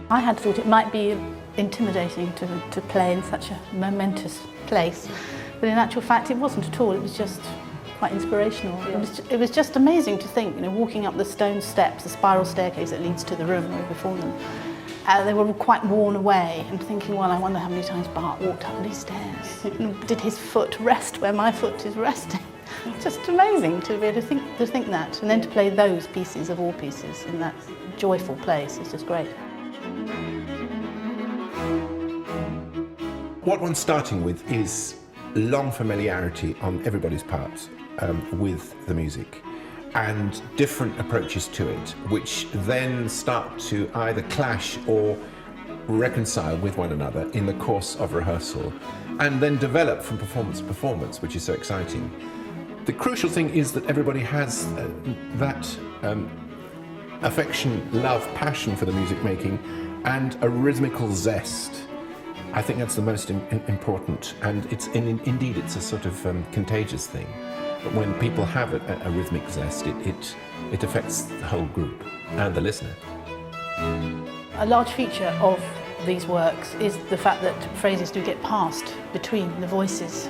I had thought it might be intimidating to play in such a momentous place, but in actual fact it wasn't at all. It was just quite inspirational. It was just amazing to think, walking up the stone steps, the spiral staircase that leads to the room where we performed them. They were quite worn away, and thinking, well, I wonder how many times Bart walked up these stairs. Did his foot rest where my foot is resting? Just amazing to be able to think that, and then to play those pieces of all pieces in that joyful place is just great. What one's starting with is long familiarity on everybody's part with the music, and different approaches to it, which then start to either clash or reconcile with one another in the course of rehearsal, and then develop from performance to performance, which is so exciting. The crucial thing is that everybody has that affection, love, passion for the music making, and a rhythmical zest. I think that's the most important, and indeed it's a sort of contagious thing. But when people have a rhythmic zest, it affects the whole group and the listener. A large feature of these works is the fact that phrases do get passed between the voices.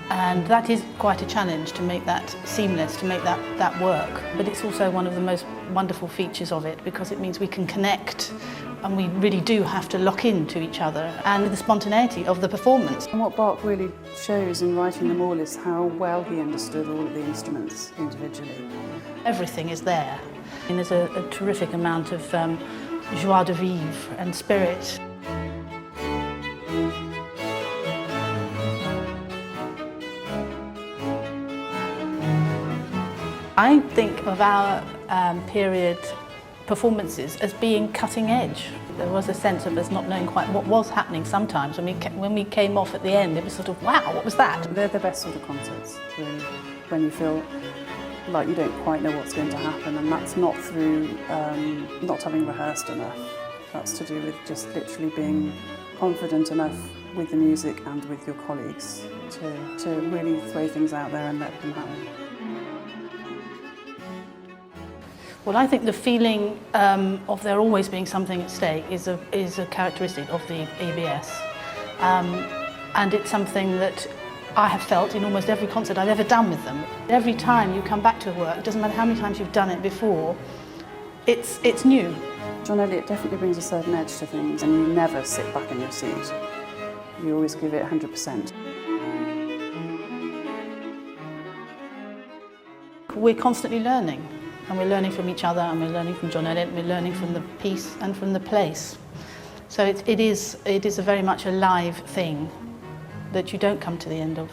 And that is quite a challenge to make that seamless, to make that work. But it's also one of the most wonderful features of it, because it means we can connect, and we really do have to lock into each other, and the spontaneity of the performance. And what Bach really shows in writing them all is how well he understood all of the instruments individually. Everything is there. And there's a terrific amount of joie de vivre and spirit. I think of our period performances as being cutting edge. There was a sense of us not knowing quite what was happening sometimes. When we came off at the end, it was sort of, wow, what was that? They're the best sort of concerts, really, when you feel like you don't quite know what's going to happen, and that's not through not having rehearsed enough. That's to do with just literally being confident enough with the music and with your colleagues to really throw things out there and let them happen. Well, I think the feeling of there always being something at stake is a characteristic of the ABS. And it's something that I have felt in almost every concert I've ever done with them. Every time you come back to a work, it doesn't matter how many times you've done it before, it's new. John Elliott definitely brings a certain edge to things, and you never sit back in your seat. You always give it 100%. We're constantly learning. And we're learning from each other, and we're learning from John Elliott, and we're learning from the piece and from the place. So it is very much a live thing that you don't come to the end of.